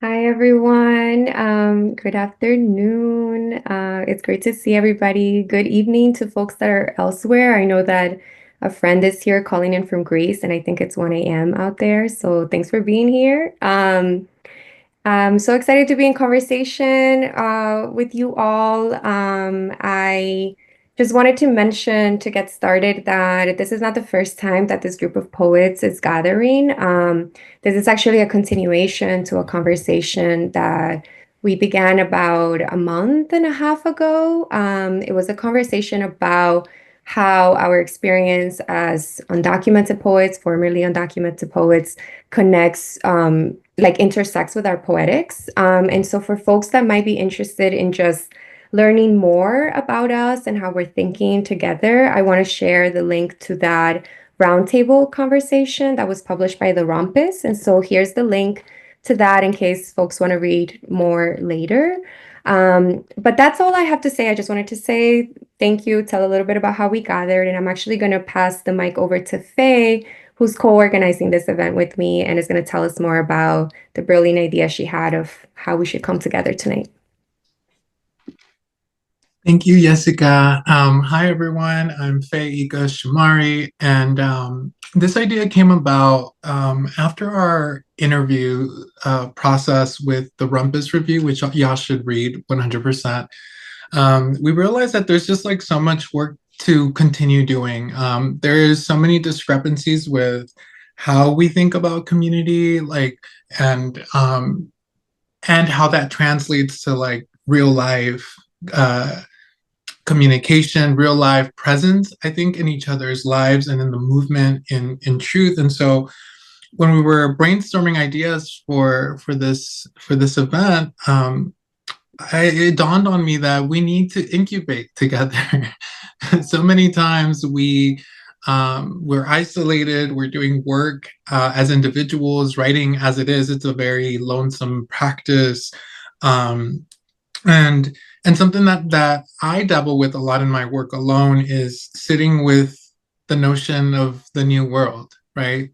Hi everyone. Good afternoon. It's great to see everybody. Good evening to folks that are elsewhere. I know that a friend is here calling in from Greece, and I think it's 1 a.m. out there. So thanks for being here. I'm so excited to be in conversation with you all. I just wanted to mention to get started that this is not the first time that this group of poets is gathering. This is actually a continuation to a conversation that we began about a month and a half ago. It was a conversation about how our experience as undocumented poets, formerly undocumented poets, connects like intersects with our poetics. And so for folks that might be interested in just learning more about us and how we're thinking together, I want to share the link to that roundtable conversation that was published by the Rompus. And so here's the link to that in case folks want to read more later. But that's all I have to say. I just wanted to say thank you, tell a little bit about how we gathered, and I'm actually going to pass the mic over to Faye, who's co-organizing this event with me and is going to tell us more about the brilliant idea she had of how we should come together tonight. Thank you, Yessica. Hi, everyone. I'm Faye shumarí, and this idea came about after our interview process with the Rumpus Review, which y'all should read 100%. We realized that there's just like so much work to continue doing. There's so many discrepancies with how we think about community, and how that translates to like real life communication, real life presence, I think, in each other's lives and in the movement in truth. And so when we were brainstorming ideas for this event, it dawned on me that we need to incubate together. So many times we're isolated, we're doing work as individuals, writing as it is, it's a very lonesome practice. Um, and and something that I dabble with a lot in my work alone is sitting with the notion of the new world, right?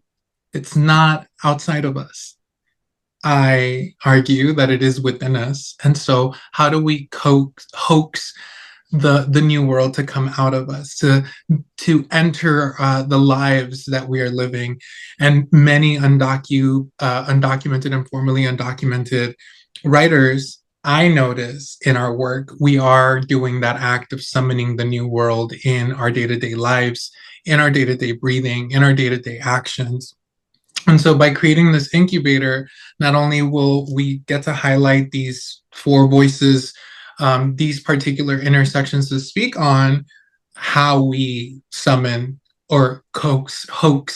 It's not outside of us. I argue that it is within us. And so how do we hoax the new world to come out of us, to enter the lives that we are living? And many undocumented and formerly undocumented writers, I notice in our work, we are doing that act of summoning the new world in our day-to-day lives, in our day-to-day breathing, in our day-to-day actions. And so by creating this incubator, not only will we get to highlight these four voices, these particular intersections to speak on how we summon or hoax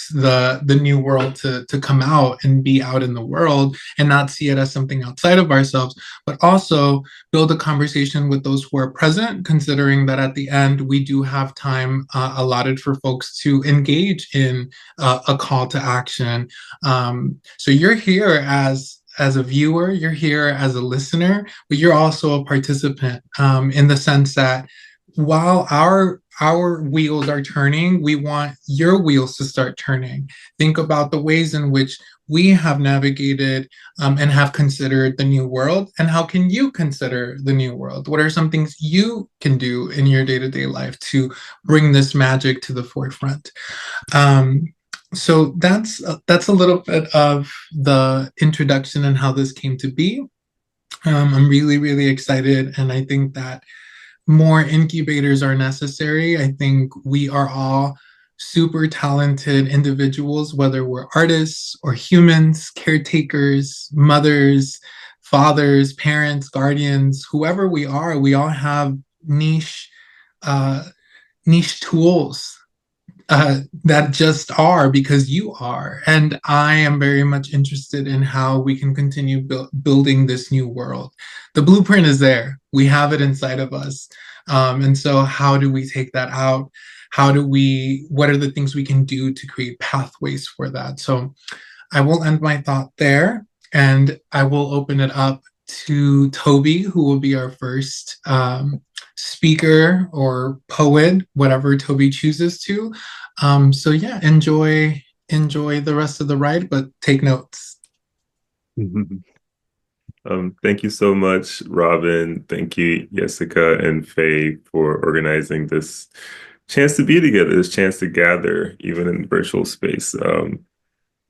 the new world to come out and be out in the world and not see it as something outside of ourselves, but also build a conversation with those who are present, considering that at the end we do have time allotted for folks to engage in a call to action. So you're here as a viewer, you're here as a listener, but you're also a participant, in the sense that while our wheels are turning, we want your wheels to start turning. Think about the ways in which we have navigated and have considered the new world, and how can you consider the new world? What are some things you can do in your day-to-day life to bring this magic to the forefront? Um, so that's a little bit of the introduction and how this came to be. I'm really excited, and I think that more incubators are necessary. I think we are all super talented individuals, whether we're artists or humans, caretakers, mothers, fathers, parents, guardians, whoever we all have niche uh, niche tools that just are because you are. And I am very much interested in how we can continue building this new world. The blueprint is there, we have it inside of us. And so, how do we take that out? What are the things we can do to create pathways for that? So, I will end my thought there, and I will open it up to Tobi, who will be our first speaker or poet, whatever Tobi chooses to. So yeah, enjoy the rest of the ride, but take notes. Thank you so much, Robin. Thank you, Jessica and Faye, for organizing this chance to be together, this chance to gather, even in virtual space.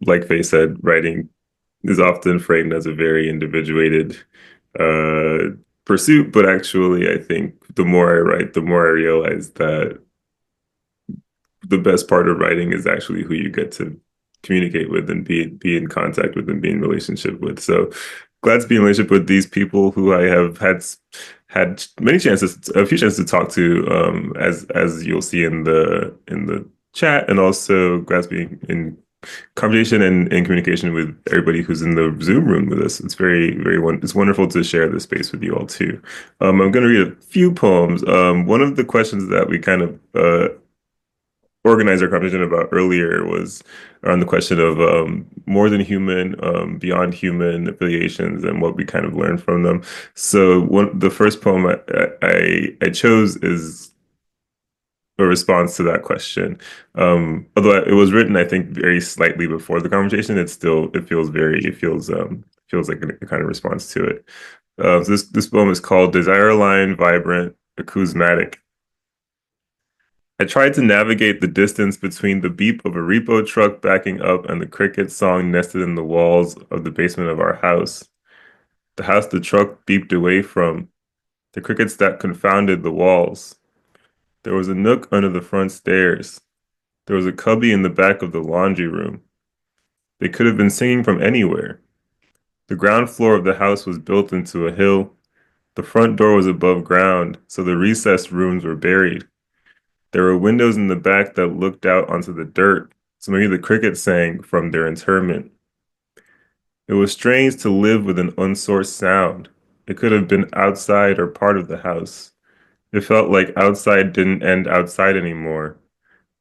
Like Faye said, writing is often framed as a very individuated uh, pursuit, but actually, I think the more I write, the more I realize that the best part of writing is actually who you get to communicate with and be in contact with and be in relationship with. So glad to be in relationship with these people who I have had many chances, a few chances to talk to, as you'll see in the chat, and also glad to be in conversation and communication with everybody who's in the Zoom room with us. It's it's wonderful to share this space with you all too. I'm going to read a few poems. One of the questions that we kind of organized our conversation about earlier was around the question of more than human, beyond human affiliations and what we kind of learned from them. So the first poem I chose is a response to that question. Although it was written, I think, very slightly before the conversation, it feels like a kind of response to it. So this poem is called Desire Line Vibrant Acousmatic. I tried to navigate the distance between the beep of a repo truck backing up and the cricket song nested in the walls of the basement of our house. The house the truck beeped away from, the crickets that confounded the walls. There was a nook under the front stairs. There was a cubby in the back of the laundry room. They could have been singing from anywhere. The ground floor of the house was built into a hill. The front door was above ground, so the recessed rooms were buried. There were windows in the back that looked out onto the dirt, so maybe the crickets sang from their interment. It was strange to live with an unsourced sound. It could have been outside or part of the house. It felt like outside didn't end outside anymore.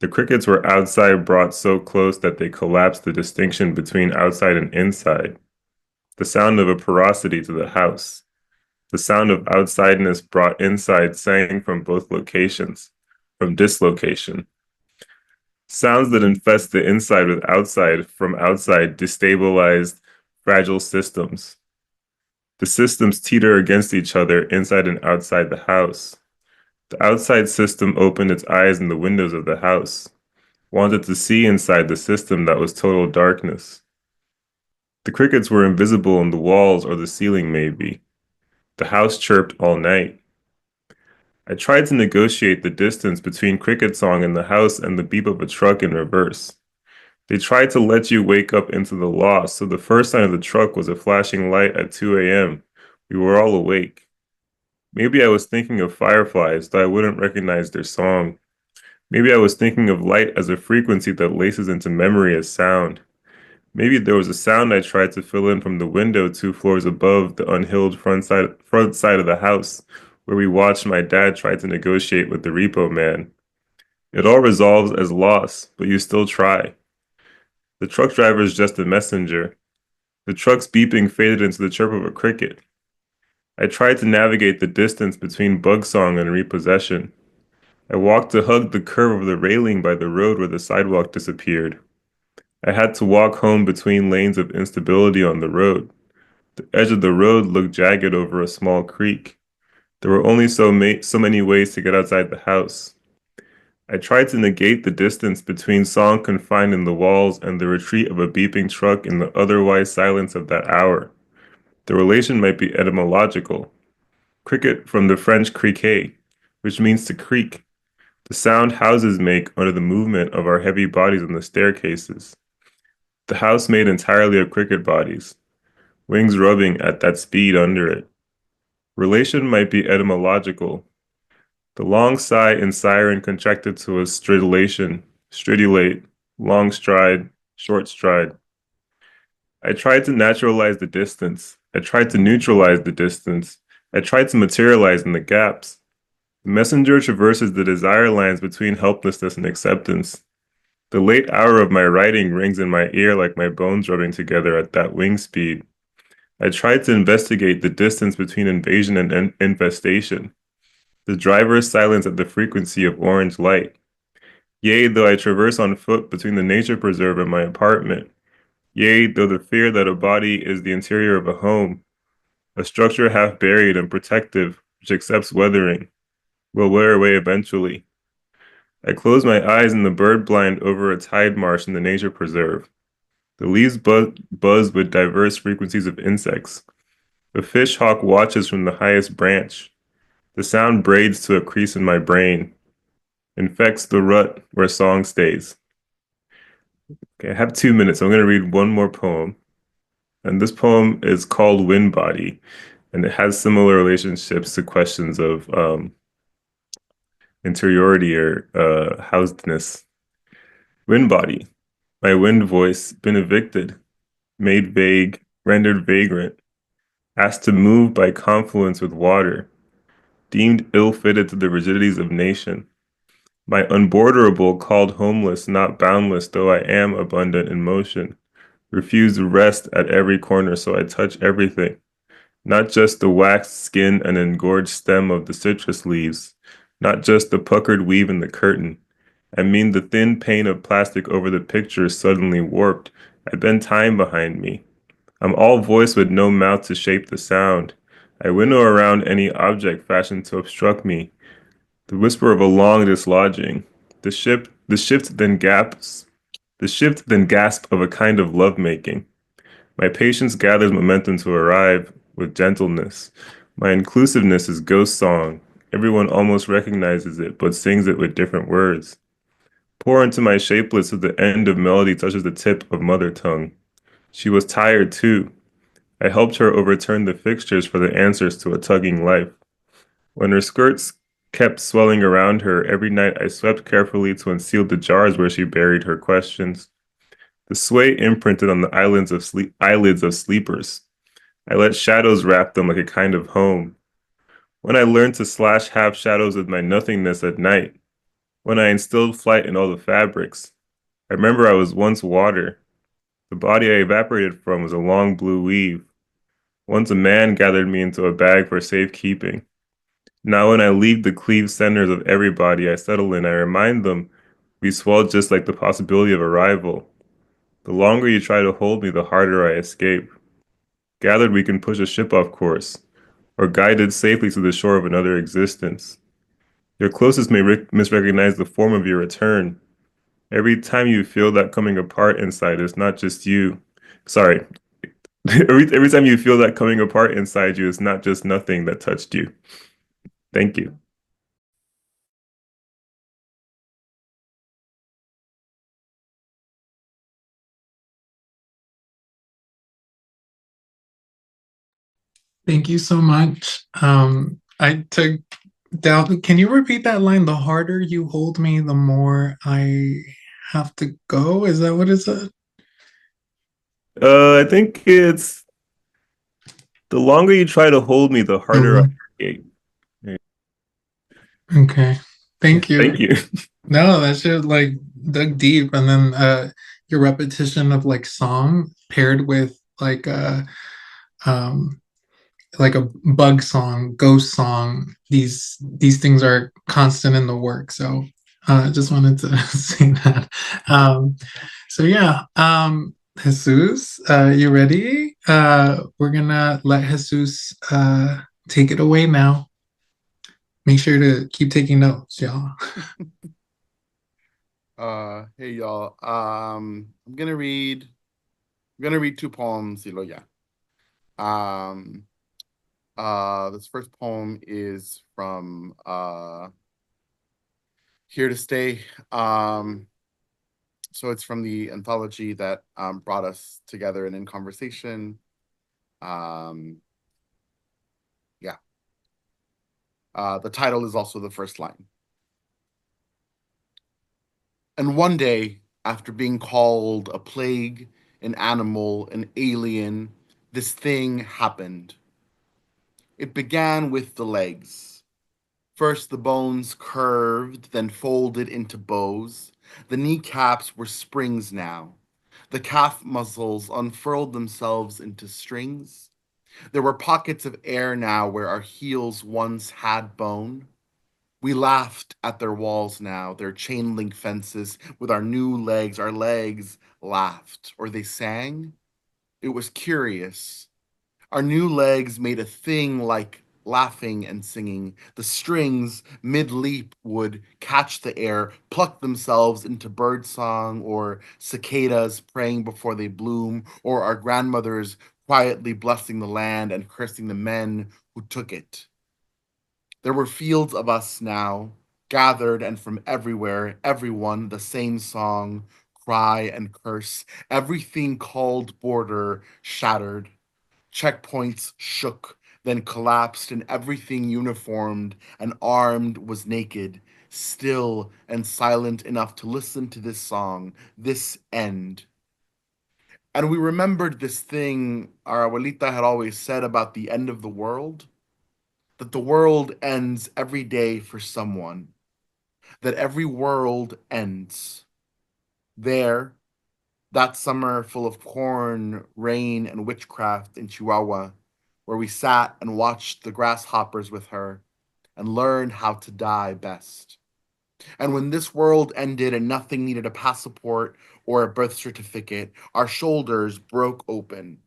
The crickets were outside brought so close that they collapsed the distinction between outside and inside. The sound of a porosity to the house. The sound of outsideness brought inside sang from both locations, from dislocation. Sounds that infest the inside with outside from outside destabilized fragile systems. The systems teeter against each other inside and outside the house. The outside system opened its eyes in the windows of the house, wanted to see inside the system that was total darkness. The crickets were invisible in the walls or the ceiling, maybe. The house chirped all night. I tried to negotiate the distance between cricket song in the house and the beep of a truck in reverse. They tried to let you wake up into the loss, so the first sign of the truck was a flashing light at 2 a.m. We were all awake. Maybe I was thinking of fireflies, though I wouldn't recognize their song. Maybe I was thinking of light as a frequency that laces into memory as sound. Maybe there was a sound I tried to fill in from the window 2 floors above the unhilled front side of the house, where we watched my dad try to negotiate with the repo man. It all resolves as loss, but you still try. The truck driver is just a messenger. The truck's beeping faded into the chirp of a cricket. I tried to navigate the distance between bugsong and repossession. I walked to hug the curve of the railing by the road where the sidewalk disappeared. I had to walk home between lanes of instability on the road. The edge of the road looked jagged over a small creek. There were only so many ways to get outside the house. I tried to negate the distance between song confined in the walls and the retreat of a beeping truck in the otherwise silence of that hour. The relation might be etymological. Cricket from the French criquet, which means to creak, the sound houses make under the movement of our heavy bodies on the staircases. The house made entirely of cricket bodies, wings rubbing at that speed under it. Relation might be etymological. The long sigh in siren contracted to a stridulate, long stride, short stride. I tried to naturalize the distance. I tried to neutralize the distance. I tried to materialize in the gaps. The messenger traverses the desire lines between helplessness and acceptance. The late hour of my writing rings in my ear like my bones rubbing together at that wing speed. I tried to investigate the distance between invasion and infestation. The driver's silence at the frequency of orange light. Yea, though I traverse on foot between the nature preserve and my apartment. Yea, though the fear that a body is the interior of a home. a structure half buried and protective, which accepts weathering, will wear away eventually. I close my eyes in the bird blind over a tide marsh in the nature preserve. The leaves buzz with diverse frequencies of insects. The fish hawk watches from the highest branch. The sound braids to a crease in my brain, infects the rut where song stays. Okay, I have 2 minutes. I'm going to read one more poem. And this poem is called Wind Body, and it has similar relationships to questions of interiority or housedness. Wind Body, my wind voice, been evicted, made vague, rendered vagrant, asked to move by confluence with water, deemed ill-fitted to the rigidities of nation. My unborderable called homeless, not boundless, though I am abundant in motion. Refused rest at every corner, so I touch everything. Not just the waxed skin and engorged stem of the citrus leaves, not just the puckered weave in the curtain. I mean the thin pane of plastic over the picture suddenly warped. I bend time behind me. I'm all voice with no mouth to shape the sound. I winnow around any object fashioned to obstruct me. The whisper of a long dislodging. The shift then gaps. The shift then gasp of a kind of lovemaking. My patience gathers momentum to arrive with gentleness. My inclusiveness is ghost song. Everyone almost recognizes it, but sings it with different words. Pour into my shapeless till the end of melody touches the tip of mother tongue. She was tired too. I helped her overturn the fixtures for the answers to a tugging life. When her skirts kept swelling around her, every night I swept carefully to unseal the jars where she buried her questions. The sway imprinted on the eyelids of sleepers. I let shadows wrap them like a kind of home. When I learned to slash half shadows with my nothingness at night, when I instilled flight in all the fabrics, I remember I was once water. The body I evaporated from was a long blue weave. Once a man gathered me into a bag for safekeeping. Now when I leave the cleaved centers of every body I settle in, I remind them we swell just like the possibility of arrival. The longer you try to hold me, the harder I escape. Gathered, we can push a ship off course, or guided safely to the shore of another existence. Your closest may misrecognize the form of your return. Every time you feel that coming apart inside, it's not just you. Sorry. every time you feel that coming apart inside you, it's not just nothing that touched you. Thank you. Thank you so much. I took down. Can you repeat that line? The harder you hold me, the more I have to go. Is that what it said? I think it's the longer you try to hold me, the harder I Mhm. escape. Okay. Yeah, Thank you. thank you. No, that shit like dug deep, and then your repetition of like song paired with um like a bug song, ghost song. These things are constant in the work. So I just wanted to say that. So yeah, Jesus, you ready? We're gonna let Jesus take it away now. Make sure to keep taking notes, y'all. Hey y'all. I'm gonna read two poems, yeah. Um, this first poem is from Here to Stay. So it's from the anthology that brought us together and in conversation. Yeah. The title is also the first line. And one day, after being called a plague, an animal, an alien, this thing happened. It began with the legs. First, the bones curved, then folded into bows. The kneecaps were springs now. The calf muscles unfurled themselves into strings. There were pockets of air now where our heels once had bone. We laughed at their walls now, their chain link fences. With our new legs, our legs laughed, or they sang. It was curious. Our new legs made a thing like laughing and singing. The strings, mid leap, would catch the air, pluck themselves into bird song, or cicadas praying before they bloom, or our grandmothers quietly blessing the land and cursing the men who took it. There were fields of us now, gathered and from everywhere, everyone, the same song, cry and curse, everything called border shattered. Checkpoints shook, then collapsed, and everything uniformed and armed was naked, still and silent enough to listen to this song, this end. And we remembered this thing our abuelita had always said about the end of the world, that the world ends every day for someone, that every world ends. There, that summer full of corn, rain, and witchcraft in Chihuahua, where we sat and watched the grasshoppers with her and learned how to die best. And when this world ended and nothing needed a passport or a birth certificate, our shoulders broke open.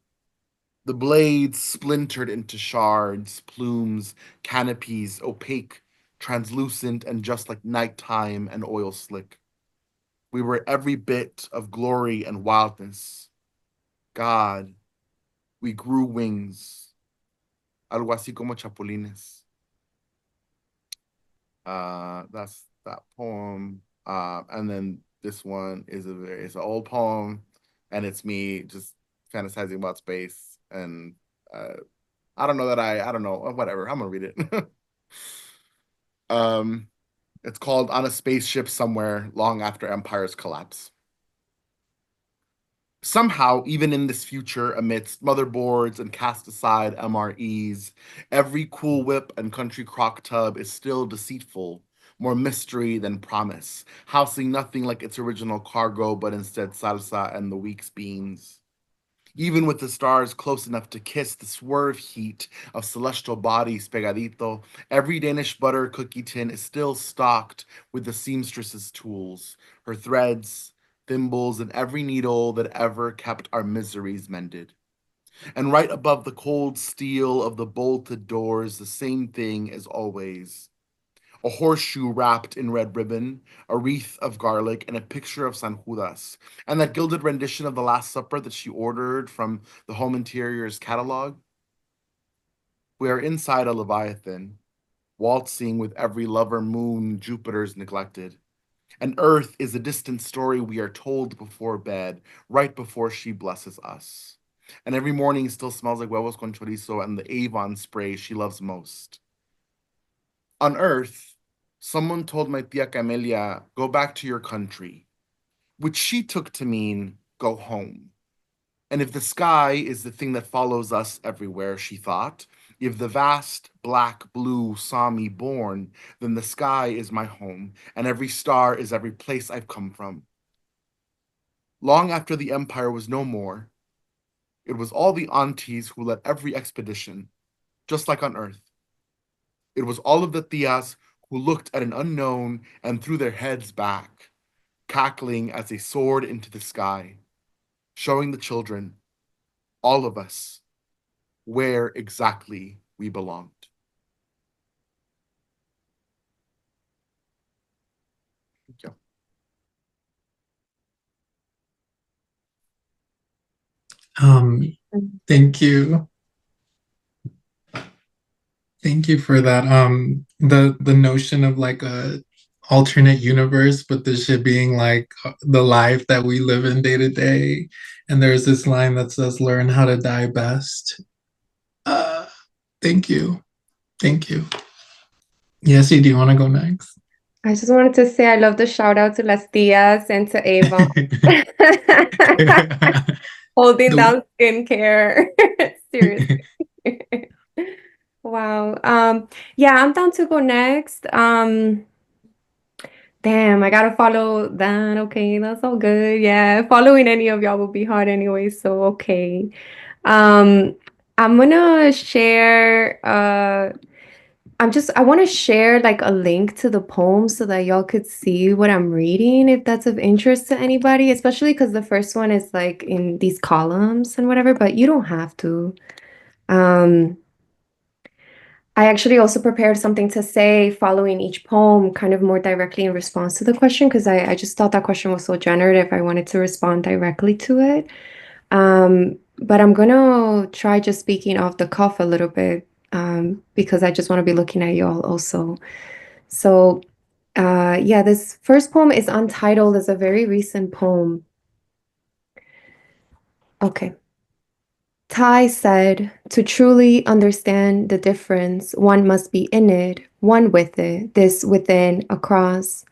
The blades splintered into shards, plumes, canopies, opaque, translucent, and just like nighttime and oil slick. We were every bit of glory and wildness. God, we grew wings, algo así como chapulines. That's that poem. And then this one is it's an old poem, and it's me just fantasizing about space. And I don't know that I don't know, whatever. I'm gonna read it. um, it's called "On a Spaceship Somewhere Long After Empire's Collapse." Somehow, even in this future, amidst motherboards and cast aside MREs, every Cool Whip and country crock tub is still deceitful, more mystery than promise, housing nothing like its original cargo, but instead salsa and the week's beans. Even with the stars close enough to kiss the swerve heat of celestial bodies pegadito, every Danish butter cookie tin is still stocked with the seamstress's tools, her threads, thimbles, and every needle that ever kept our miseries mended. And right above the cold steel of the bolted doors, the same thing as always. A horseshoe wrapped in red ribbon, a wreath of garlic, and a picture of San Judas, and that gilded rendition of the Last Supper that she ordered from the Home Interiors catalog. We are inside a Leviathan, waltzing with every lover moon Jupiter's neglected. And Earth is a distant story we are told before bed, right before she blesses us. And every morning still smells like huevos con chorizo and the Avon spray she loves most. On Earth, someone told my tia Camelia, go back to your country, which she took to mean go home. And if the sky is the thing that follows us everywhere, she thought, if the vast black blue saw me born, then the sky is my home, and every star is every place I've come from. Long after the empire was no more, it was all the aunties who led every expedition, just like on Earth. It was all of the tias who looked at an unknown and threw their heads back, cackling as they soared into the sky, showing the children, all of us, where exactly we belonged. Thank you. Thank you. Thank you for that. The notion of like a alternate universe, but this shit being like the life that we live in day to day. And there's this line that says, "Learn how to die best." Uh, thank you. Thank you. Yessie, do you want to go next? I just wanted to say I love the shout out to Las Tias and to Avon. Holding down skincare. Seriously. Wow. Yeah, I'm down to go next. Damn, I gotta follow that. Okay, that's all good. Yeah, following any of y'all will be hard anyway, so okay. Um, I'm gonna share I want to share like a link to the poem so that y'all could see what I'm reading if that's of interest to anybody, especially because the first one is like in these columns and whatever, but you don't have to. Um, I actually also prepared something to say following each poem, kind of more directly in response to the question, because I just thought that question was so generative. I wanted to respond directly to it. But I'm gonna try just speaking off the cuff a little bit, because I just want to be looking at you all also. So, yeah, this first poem is untitled. It's a very recent poem. Okay. Tai said, to truly understand the difference, one must be in it, one with it, this within, across.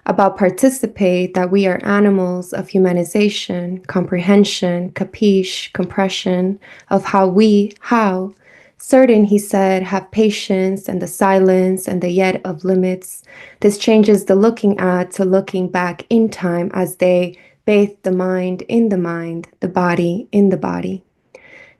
About participate that we are animals of humanization, comprehension, capiche, compression, of how. Certain, he said, have patience and the silence and the yet of limits. This changes the looking at to looking back in time as they bathe the mind in the mind, the body in the body.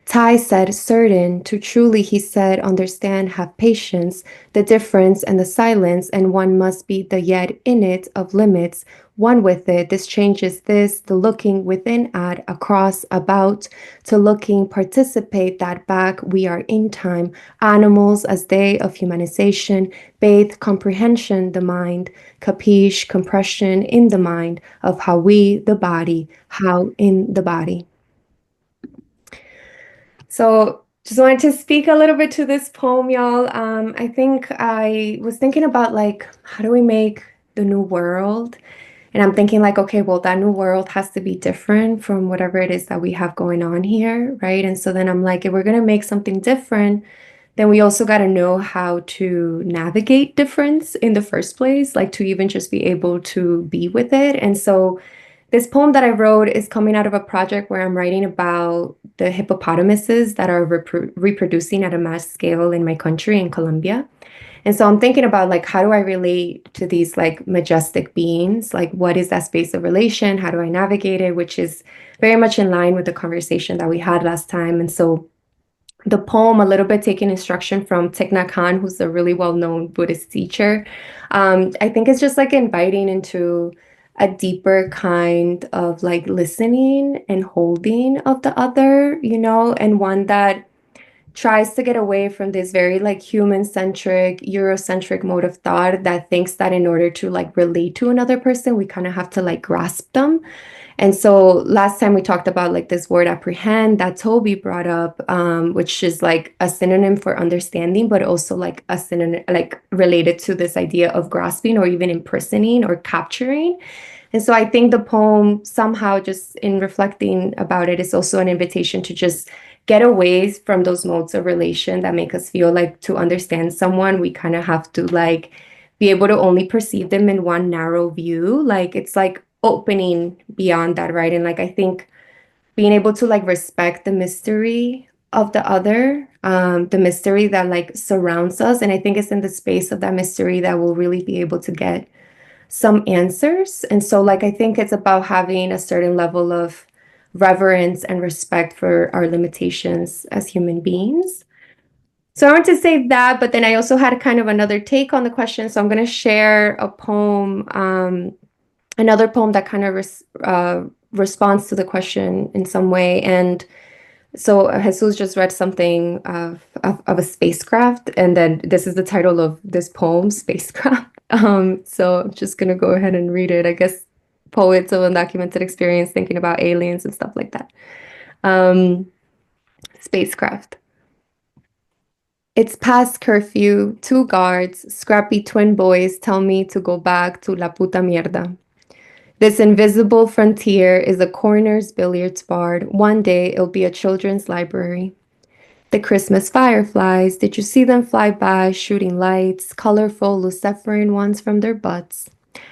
Tai said, certain, to truly, he said, understand, have patience, the difference and the silence, and one must be the yet in it of limits, one with it. This changes this, the looking within at, across, about, to looking, participate, that back, we are in time, animals as they of humanization, bathe, comprehension, the mind, capiche, compression in the mind, of how we, the body, how in the body. So just wanted to speak a little bit to this poem, y'all. I think I was thinking about like, how do we make the new world? And I'm thinking like, okay, well, that new world has to be different from whatever it is that we have going on here, right? And so then I'm like, if we're gonna make something different, then we also got to know how to navigate difference in the first place, like to even just be able to be with it. And so this poem that I wrote is coming out of a project where I'm writing about the hippopotamuses that are reproducing at a mass scale in my country, in Colombia. And so I'm thinking about like, how do I relate to these like majestic beings? Like, what is that space of relation? How do I navigate it? Which is very much in line with the conversation that we had last time. And so the poem, a little bit taking instruction from Thich Nhat Hanh, who's a really well-known Buddhist teacher. I think it's just like inviting into a deeper kind of like listening and holding of the other, you know, and one that tries to get away from this very like human-centric, Eurocentric mode of thought that thinks that in order to like relate to another person, we kind of have to like grasp them. And so last time we talked about like this word apprehend that Tobi brought up, which is like a synonym for understanding, but also like a synonym like related to this idea of grasping or even imprisoning or capturing. And so I think the poem somehow just in reflecting about it is also an invitation to just get away from those modes of relation that make us feel like to understand someone, we kind of have to like be able to only perceive them in one narrow view. Like it's like opening beyond that, right? And like I think being able to like respect the mystery of the other, the mystery that like surrounds us. And I think it's in the space of that mystery that we'll really be able to get some answers. And so like I think it's about having a certain level of reverence and respect for our limitations as human beings. So I want to say that, but then I also had kind of another take on the question. So I'm going to share a poem, another poem that kind of responds to the question in some way. And so Jesus just read something of a spacecraft, and then this is the title of this poem, Spacecraft. So I'm just gonna go ahead and read it. I guess poets of undocumented experience thinking about aliens and stuff like that. Spacecraft. It's past curfew, 2 guards, scrappy twin boys tell me to go back to La Puta Mierda. This invisible frontier is a coroner's billiards bar. One day it'll be a children's library. The Christmas fireflies, did you see them fly by, shooting lights, colorful luciferin ones from their butts?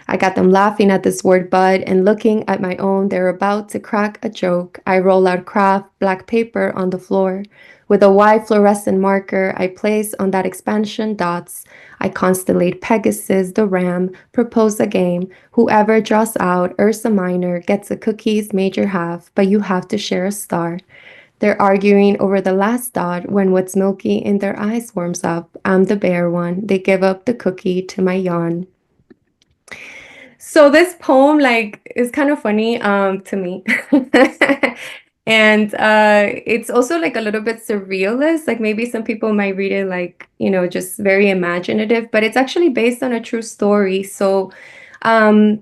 I got them laughing at this word bud and looking at my own. They're about to crack a joke. I roll out craft black paper on the floor. With a white fluorescent marker, I place on that expansion dots. I constellate Pegasus, the ram, propose a game. Whoever draws out Ursa Minor gets a cookie's major half, but you have to share a star. They're arguing over the last dot when what's milky in their eyes warms up. I'm the bare one. They give up the cookie to my yawn. So this poem like is kind of funny to me. And it's also like a little bit surrealist. Like maybe some people might read it like, just very imaginative, but it's actually based on a true story. So, um,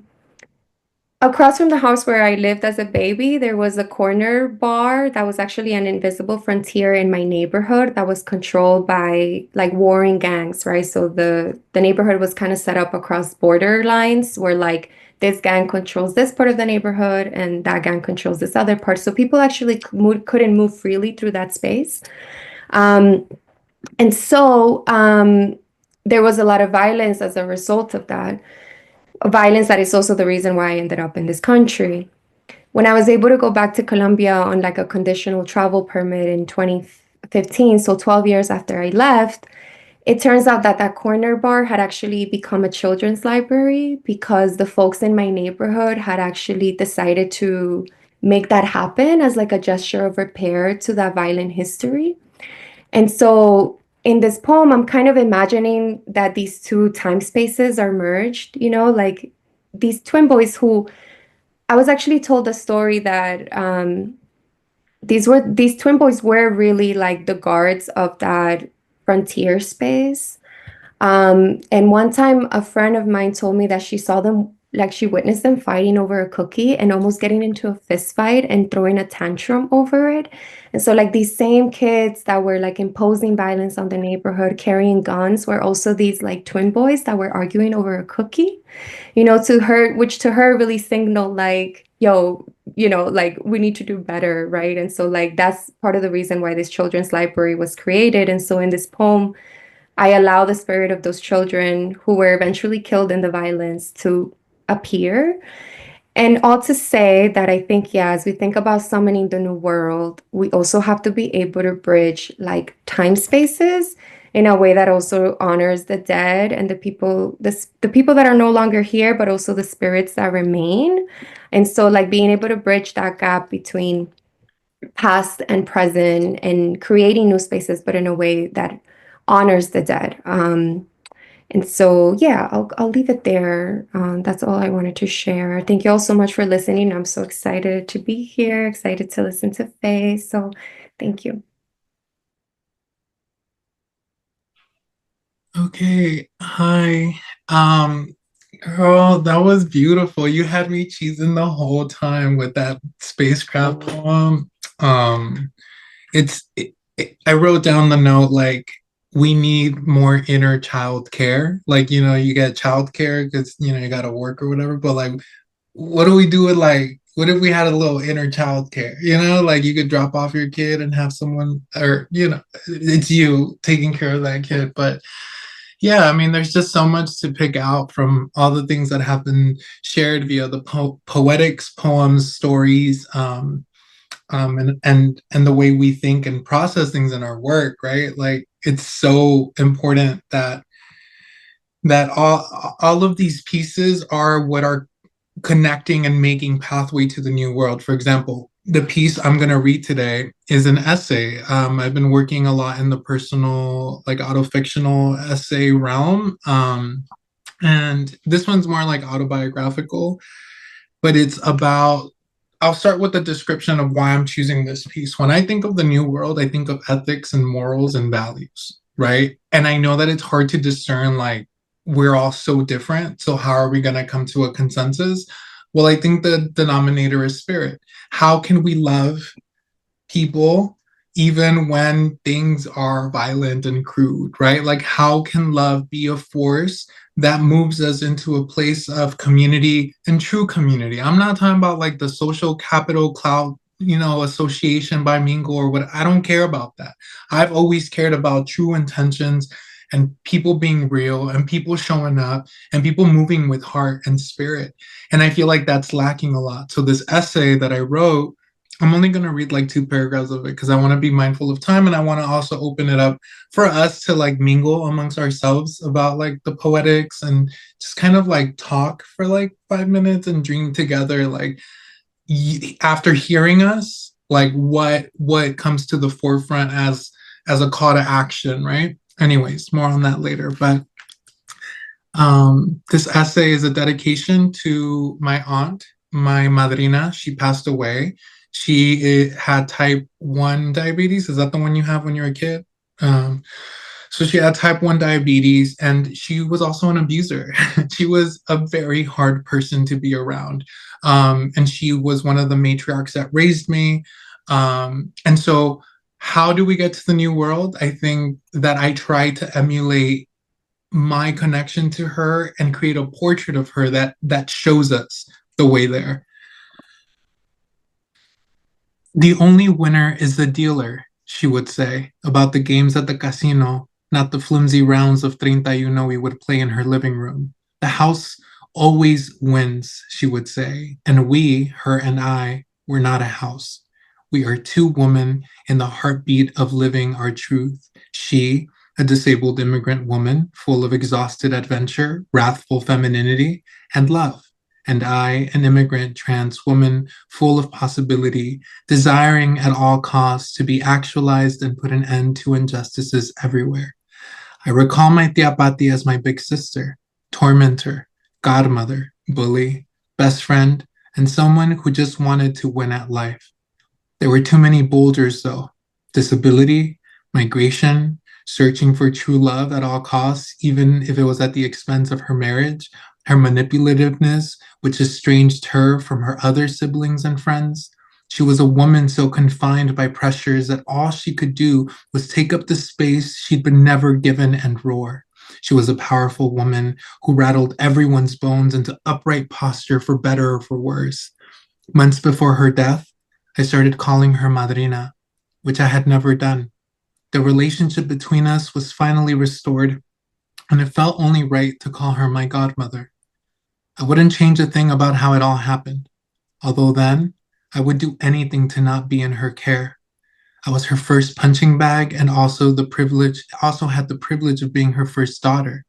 across from the house where I lived as a baby, there was a corner bar that was actually an invisible frontier in my neighborhood that was controlled by like warring gangs, right? So the neighborhood was kind of set up across border lines where like this gang controls this part of the neighborhood and that gang controls this other part. So people actually couldn't move freely through that space. Um, and so there was a lot of violence as a result of that. Violence that is also the reason why I ended up in this country. When I was able to go back to Colombia on like a conditional travel permit in 2015, so 12 years after I left, it turns out that that corner bar had actually become a children's library because the folks in my neighborhood had actually decided to make that happen as like a gesture of repair to that violent history. And so in this poem, I'm kind of imagining that these two time spaces are merged, like these twin boys who I was actually told a story that these twin boys were really like the guards of that frontier space. And one time a friend of mine told me that she saw them, like she witnessed them fighting over a cookie and almost getting into a fist fight and throwing a tantrum over it. And so like these same kids that were like imposing violence on the neighborhood, carrying guns, were also these like twin boys that were arguing over a cookie, to her, which to her really signaled like, yo, like we need to do better, right? And so like that's part of the reason why this children's library was created. And so in this poem, I allow the spirit of those children who were eventually killed in the violence to appear. And all to say that I think, yeah, as we think about summoning the new world, we also have to be able to bridge like time spaces in a way that also honors the dead and the people that are no longer here, but also the spirits that remain. And so like being able to bridge that gap between past and present and creating new spaces, but in a way that honors the dead. And so, yeah, I'll leave it there. That's all I wanted to share. Thank you all so much for listening. I'm so excited to be here, excited to listen to Faye. So thank you. Okay, hi. Girl, that was beautiful. You had me cheesing the whole time with that spacecraft poem. I wrote down the note like we need more inner child care. Like, you get child care because you gotta work or whatever, but like what do we do with like what if we had a little inner child care? Like you could drop off your kid and have someone or it's you taking care of that kid. But yeah, I mean, there's just so much to pick out from all the things that have been shared via the poetics, poems, stories, and the way we think and process things in our work, right? Like it's so important that all of these pieces are what are connecting and making pathway to the new world. For example, the piece I'm going to read today is an essay. I've been working a lot in the personal, like autofictional essay realm. And this one's more like autobiographical, but it's about, I'll start with the description of why I'm choosing this piece. When I think of the new world, I think of ethics and morals and values, right? And I know that it's hard to discern, like, we're all so different. So how are we going to come to a consensus? Well, I think the denominator is spirit. How can we love people even when things are violent and crude, right? Like, how can love be a force that moves us into a place of community and true community? I'm not talking about like the social capital cloud, association by Mingle or what. I don't care about that. I've always cared about true intentions and people being real and people showing up and people moving with heart and spirit. And I feel like that's lacking a lot. So this essay that I wrote, I'm only going to read like 2 paragraphs of it because I want to be mindful of time and I want to also open it up for us to like mingle amongst ourselves about like the poetics and just kind of like talk for like 5 minutes and dream together. Like after hearing us, like what comes to the forefront as a call to action, right? Anyways, more on that later. But this essay is a dedication to my aunt, my madrina. She passed away. She had type 1 diabetes. Is that the one you have when you're a kid? Um, so she had type 1 diabetes, and she was also an abuser. She was a very hard person to be around. And she was one of the matriarchs that raised me. And so, how do we get to the new world? I think that I try to emulate my connection to her and create a portrait of her that shows us the way there. The only winner is the dealer, she would say, about the games at the casino, not the flimsy rounds of 31 we would play in her living room. The house always wins, she would say, and we, her and I, were not a house. We are two women in the heartbeat of living our truth. She, a disabled immigrant woman, full of exhausted adventure, wrathful femininity, and love. And I, an immigrant trans woman, full of possibility, desiring at all costs to be actualized and put an end to injustices everywhere. I recall my tia Pati as my big sister, tormentor, godmother, bully, best friend, and someone who just wanted to win at life. There were too many boulders, though. Disability, migration, searching for true love at all costs, even if it was at the expense of her marriage, her manipulativeness, which estranged her from her other siblings and friends. She was a woman so confined by pressures that all she could do was take up the space she'd been never given and roar. She was a powerful woman who rattled everyone's bones into upright posture for better or for worse. Months before her death, I started calling her madrina, which I had never done. The relationship between us was finally restored, and it felt only right to call her my godmother. I wouldn't change a thing about how it all happened, although then I would do anything to not be in her care. I was her first punching bag and also had the privilege of being her first daughter.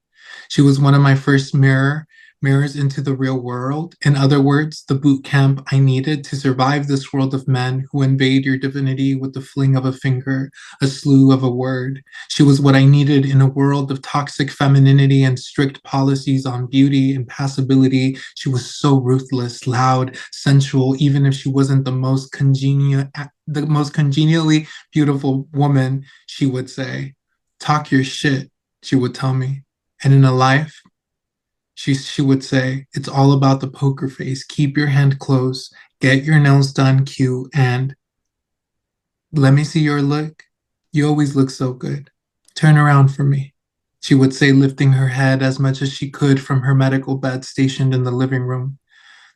She was one of my first mirrors into the real world. In other words, the boot camp I needed to survive this world of men who invade your divinity with the fling of a finger, a slew of a word. She was what I needed in a world of toxic femininity and strict policies on beauty and passability. She was so ruthless, loud, sensual, even if she wasn't the most congenially beautiful woman, she would say. Talk your shit, she would tell me. And in a life, she would say, it's all about the poker face. Keep your hand closed, get your nails done, Q, and let me see your look. You always look so good. Turn around for me, she would say, lifting her head as much as she could from her medical bed stationed in the living room.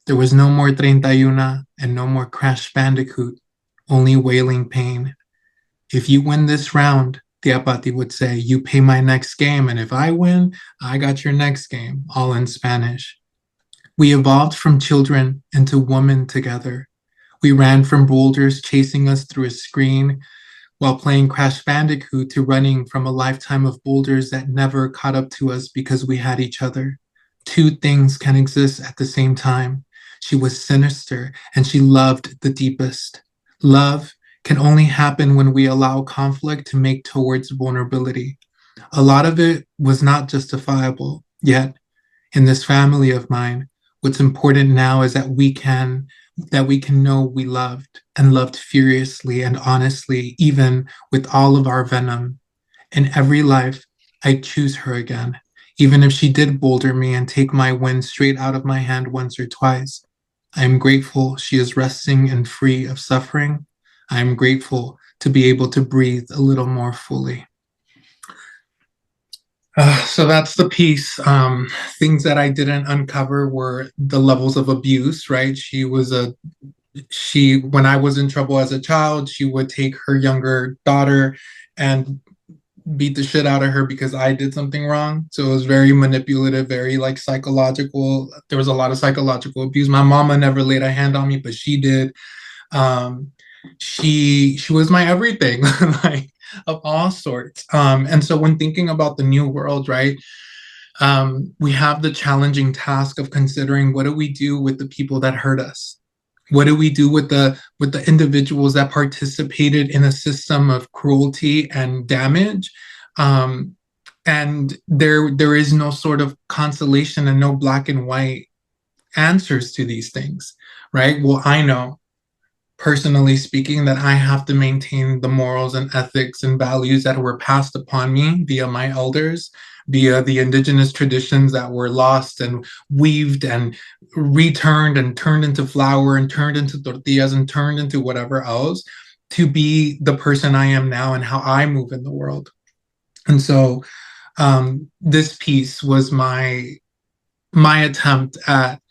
There was no more 31 and no more Crash Bandicoot, only wailing pain. If you win this round, Tia Pati would say, you pay my next game, and if I win, I got your next game, all in Spanish. We evolved from children into women together. We ran from boulders chasing us through a screen while playing Crash Bandicoot to running from a lifetime of boulders that never caught up to us because we had each other. Two things can exist at the same time. She was sinister and she loved the deepest. Love can only happen when we allow conflict to make towards vulnerability. A lot of it was not justifiable, yet in this family of mine, what's important now is that we can know we loved and loved furiously and honestly, even with all of our venom. In every life, I choose her again, even if she did boulder me and take my win straight out of my hand once or twice. I am grateful she is resting and free of suffering. I am grateful to be able to breathe a little more fully. So that's the piece. Things that I didn't uncover were the levels of abuse, right? When I was in trouble as a child, she would take her younger daughter and beat the shit out of her because I did something wrong. So it was very manipulative, very like psychological. There was a lot of psychological abuse. My mama never laid a hand on me, but she did. She was my everything, like of all sorts. And so when thinking about the new world, right, we have the challenging task of considering what do we do with the people that hurt us? What do we do with the individuals that participated in a system of cruelty and damage? And there is no sort of consolation and no black and white answers to these things, right? Well, I know personally speaking, that I have to maintain the morals and ethics and values that were passed upon me via my elders, via the indigenous traditions that were lost and weaved and returned and turned into flour and turned into tortillas and turned into whatever else, to be the person I am now and how I move in the world. And so this piece was my attempt at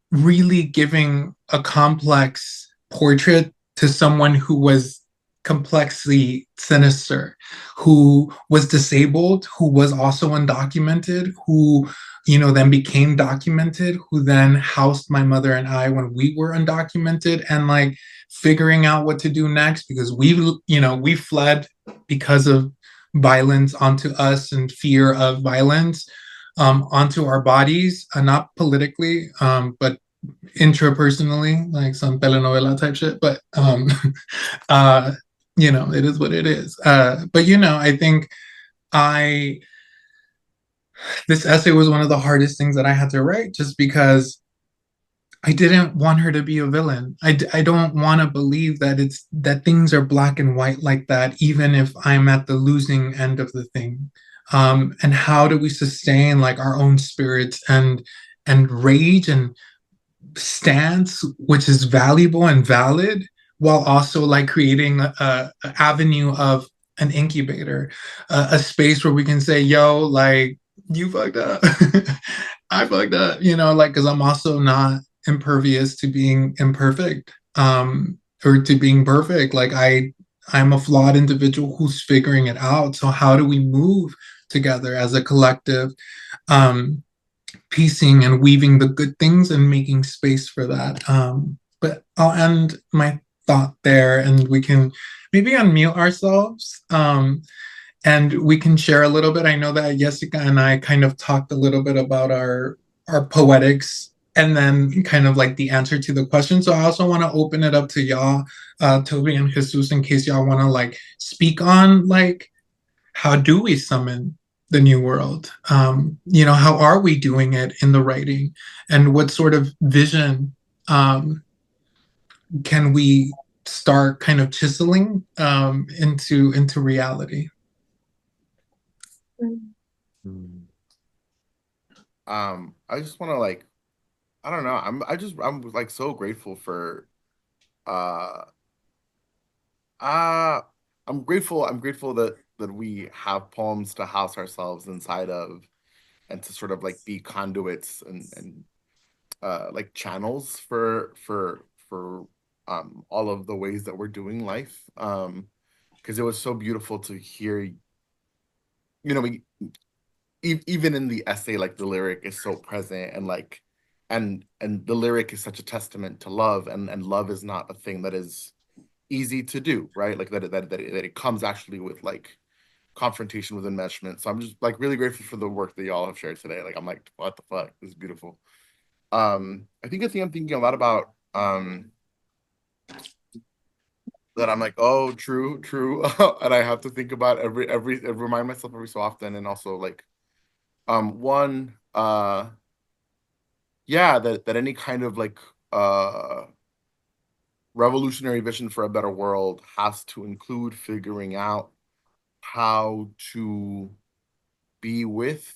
really giving a complex portrait to someone who was complexly sinister, who was disabled, who was also undocumented, who, then became documented, who then housed my mother and I when we were undocumented, and like figuring out what to do next, because we fled because of violence onto us and fear of violence onto our bodies, not politically, but intrapersonally, like some telenovela type shit. But uh, it is what it is. But I think I this essay was one of the hardest things that I had to write, just because I didn't want her to be a villain. I don't want to believe that things are black and white like that, even if I'm at the losing end of the thing. And how do we sustain like our own spirits and rage and stance, which is valuable and valid, while also like creating a avenue of an incubator, a space where we can say, yo, like, you fucked up. I fucked up, like, because I'm also not impervious to being imperfect, or to being perfect. Like, I'm a flawed individual who's figuring it out. So how do we move together as a collective, piecing and weaving the good things and making space for that? But I'll end my thought there, and we can maybe unmute ourselves, and we can share a little bit. I know that Yessica and I kind of talked a little bit about our poetics, and then kind of like the answer to the question. So I also want to open it up to y'all, Tobi and Jesus, in case y'all want to like speak on like, how do we summon the new world? How are we doing it in the writing? And what sort of vision can we start kind of chiseling into reality? I just want to like, I don't know. I'm like so grateful for uh uh I'm grateful that we have poems to house ourselves inside of, and to sort of like be conduits and like channels for all of the ways that we're doing life. Because it was so beautiful to hear, we even in the essay, like the lyric is so present, and like and the lyric is such a testament to love, and love is not a thing that is easy to do, right? Like that it comes actually with like confrontation with enmeshment. So I'm just like really grateful for the work that y'all have shared today. Like I'm like, what the fuck? This is beautiful. I think I'm thinking a lot about that. I'm like, oh, true, true. And I have to think about every remind myself every so often. And also like one yeah, that any kind of like revolutionary vision for a better world has to include figuring out how to be with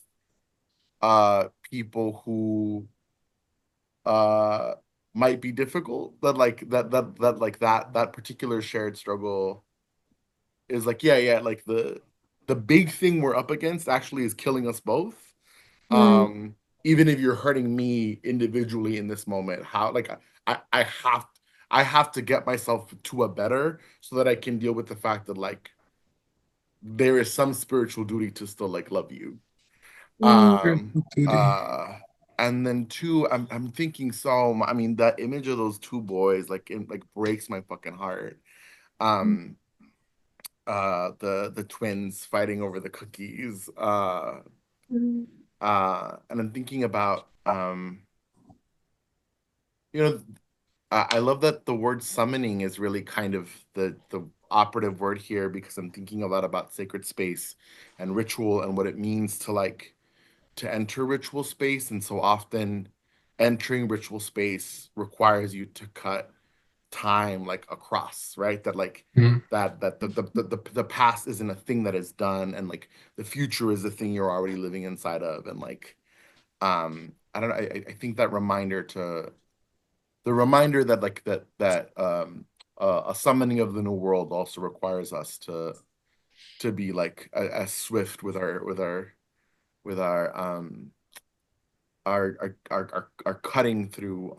people who uh might be difficult, that like that like that particular shared struggle is like, yeah, like the big thing we're up against actually is killing us both. Mm, Even if you're hurting me individually in this moment, how like I have I have to get myself to a better, so that I can deal with the fact that like there is some spiritual duty to still like love you. mm, Duty. Uh and then two, I'm thinking, so I mean that image of those two boys like it like breaks my fucking heart. Um the twins fighting over the cookies. mm, And I'm thinking about you know I love that the word summoning is really kind of the operative word here, because I'm thinking a lot about sacred space and ritual and what it means to like to enter ritual space. And so often entering ritual space requires you to cut time like across, right? That like Mm. that the past isn't a thing that is done, and like the future is a thing you're already living inside of, and like I don't know, I think that reminder that like a summoning of the new world also requires us to be like as swift with with our our cutting through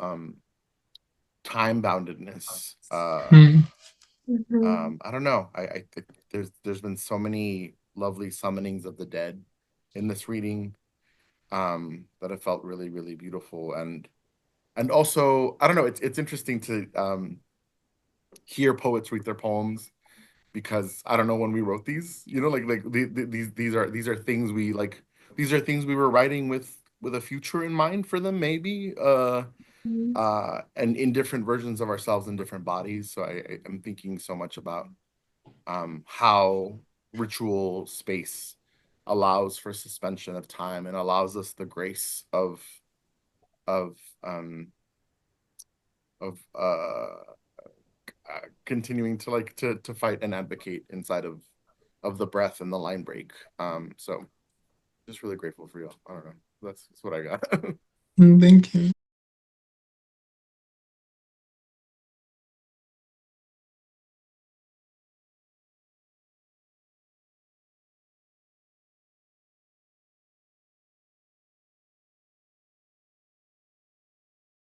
time boundedness. Mm. Mhm. I don't know. I there's been so many lovely summonings of the dead in this reading that I felt really, really beautiful. And also, I don't know, it's interesting to hear poets read their poems, because I don't know when we wrote these, these are things we like, these are things we were writing with a future in mind for them, maybe, and in different versions of ourselves in different bodies. So I'm thinking so much about how ritual space allows for suspension of time and allows us the grace of um of continuing to like to fight and advocate inside of the breath and the line break. So just really grateful for you. I don't know. That's what I got. Thank you.